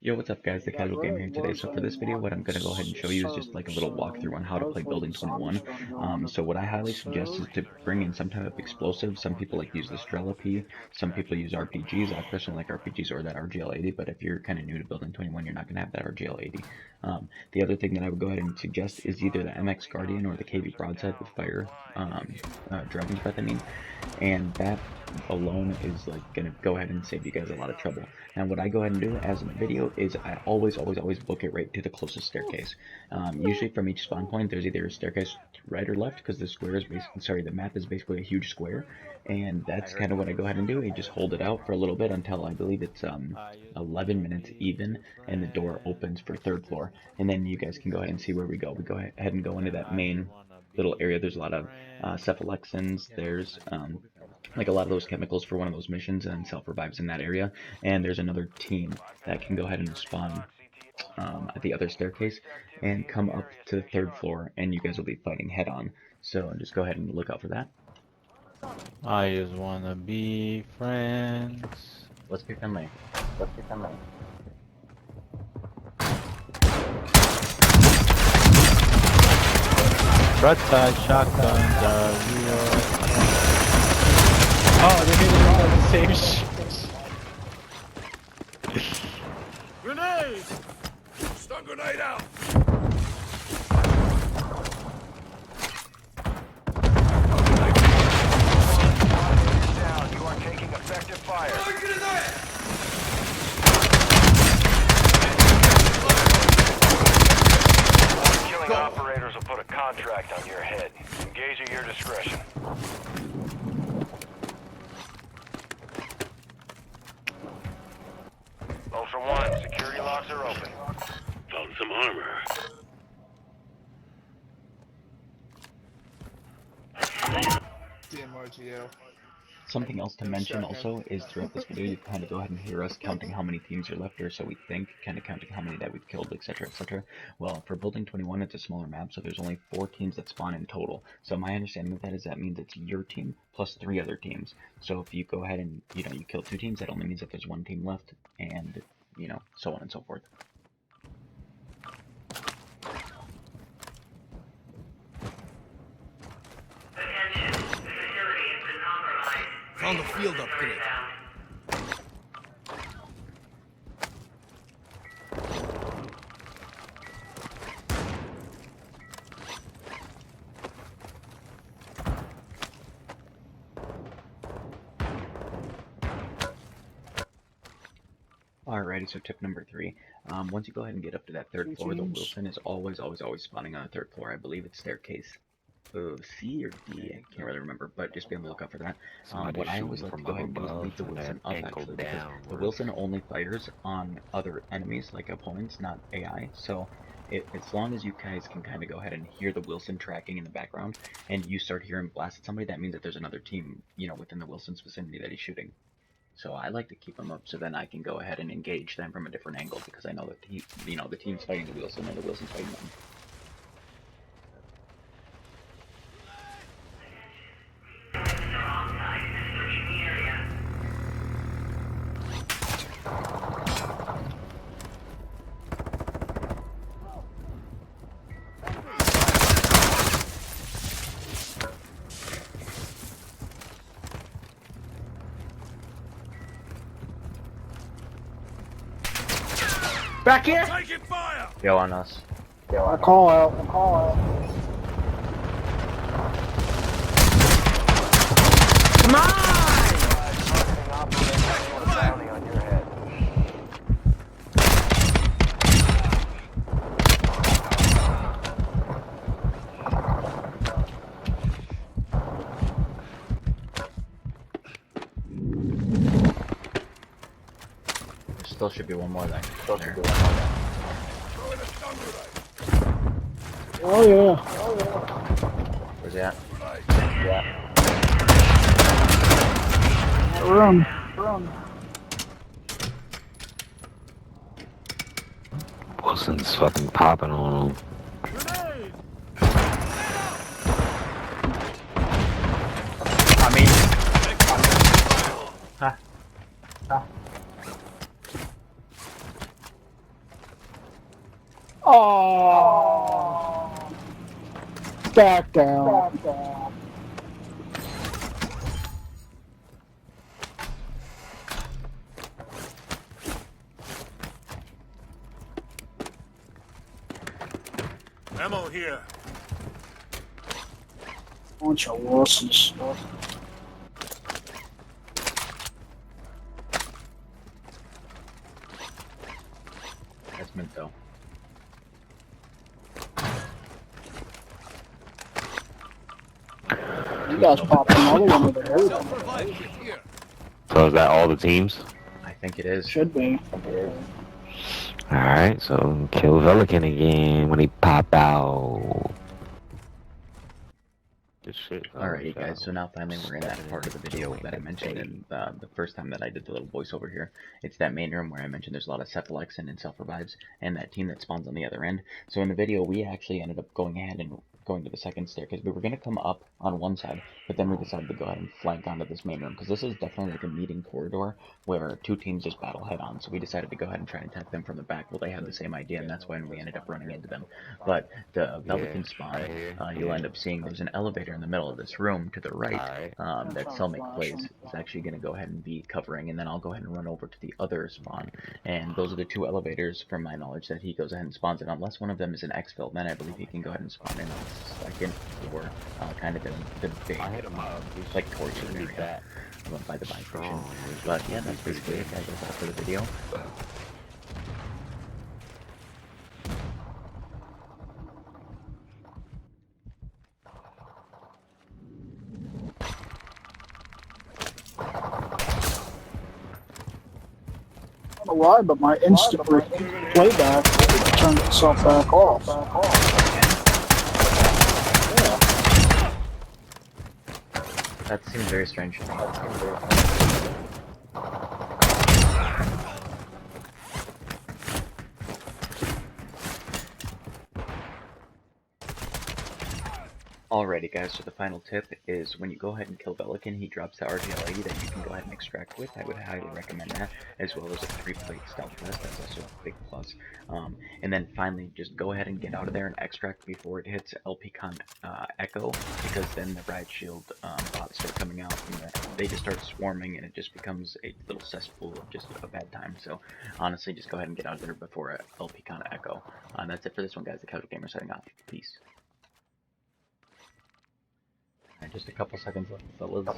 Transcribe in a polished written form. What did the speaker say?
Yo, what's up guys, the Casual Gamer here today. So for this video, what I'm going to go ahead and show you is just like a little walkthrough on how to play Building 21. So what I highly suggest is to bring in some type of explosive. Some people like to use the Strela P, some people use RPGs. I personally like RPGs or that RGL-80, but if you're kind of new to Building 21, you're not going to have that RGL-80. The other thing that I would go ahead and suggest is either the MX Guardian or the KV Broadside with fire, Dragon's Breath, I mean, and that alone is like gonna go ahead and save you guys a lot of trouble. Now what I go ahead and do as in the video is I always book it right to the closest staircase. Usually from each spawn point there's either a staircase right or left, because the square is basically, the map is basically a huge square, and that's kind of what I go ahead and do. I just hold it out for a little bit until I believe it's 11 minutes even, and the door opens for third floor, and then you guys can go ahead and see where we go. We go ahead and go into that main little area. There's a lot of cephalexins, there's like a lot of those chemicals for one of those missions, and self-revives in that area, and there's another team that can go ahead and spawn at the other staircase and come up to the third floor, and you guys will be fighting head on. So just go ahead and look out for that. I just wanna be friends. Let's be friendly. Let's be friendly. Broadside shotguns are real. Oh, they're hitting all the same shit. Grenade! Stun grenade out! Down. You are taking effective fire. Killing operators will put a contract on your head. Engage at your discretion. Ultra One, security locks are open. Found some armor. DMRGO. Something else to mention also is throughout this video you kind of go ahead and hear us counting how many teams are left, or so we think, kind of counting how many that we've killed, etc, etc. Well, for Building 21 it's a smaller map, so there's only 4 teams that spawn in total. So my understanding of that is that means it's your team plus 3 other teams. So if you go ahead and, you kill 2 teams, that only means that there's 1 team left, and, so on and so forth. Found the field upgrade. Alrighty, so tip number 3. Once you go ahead and get up to that 3rd floor, the Wilson is always spawning on the 3rd floor. I believe it's staircase C or D, I can't really remember, but just be on the lookout for that. What I always like to go ahead and do is leave the Wilson up, actually, because the Wilson only fires on other enemies, like opponents, not AI, so as long as you guys can kind of go ahead and hear the Wilson tracking in the background, and you start hearing blast at somebody, that means that there's another team, within the Wilson's vicinity that he's shooting. So I like to keep them up so then I can go ahead and engage them from a different angle, because I know that the team's fighting the Wilson and the Wilson's fighting them. Back here! Taking fire! Go on us. I call out. Come on! Bounty on your head. There still should be one more there. Throwing a stun grenade. Oh yeah. Where's he at? Grenade. Yeah. Run. Wilson's fucking popping on him. Grenade! I mean, ha. Oh. Back down. Ammo here. Bunch of wusses. That's mint though. You guys popped another one with the hood. So is that all the teams? I think it is. Should be. Alright, so kill Velikan again when he pop out. This shit. Alrighty guys, so now finally we're in that part of the video that I mentioned in the first time that I did the little voiceover here. It's that main room where I mentioned there's a lot of Cephalexin and self-revives, and that team that spawns on the other end. So in the video, we actually ended up going ahead and going to the second stair, because we were going to come up on one side, but then we decided to go ahead and flank onto this main room, because this is definitely like a meeting corridor where two teams just battle head-on, so we decided to go ahead and try and attack them from the back. Well, they had the same idea, and that's when we ended up running into them. But the Velikan spawn, you'll end up seeing there's an elevator in the middle of this room to the right that Selmic plays is actually going to go ahead and be covering, and then I'll go ahead and run over to the other spawn, and those are the two elevators, from my knowledge, that he goes ahead and spawns in. Unless one of them is an exfil, then I believe he can go ahead and spawn in on the second floor, kind of in the big, like, torture area by the buy station. But yeah, that's basically it, guys. That's all for the video. I don't know why, but my instant playback turned itself back off. That seems very strange. Alrighty guys, so the final tip is when you go ahead and kill Velikan, he drops the RGLA that you can go ahead and extract with. I would highly recommend that, as well as a 3-plate stealth vest. That's also a big plus. And then finally, just go ahead and get out of there and extract before it hits LPCon Echo, because then the riot shield bots start coming out and they just start swarming, and it just becomes a little cesspool of just a bad time. So honestly, just go ahead and get out of there before LPCon Echo. That's it for this one, guys. The Casual Gamer signing off. Peace. Just a couple seconds left, fellas.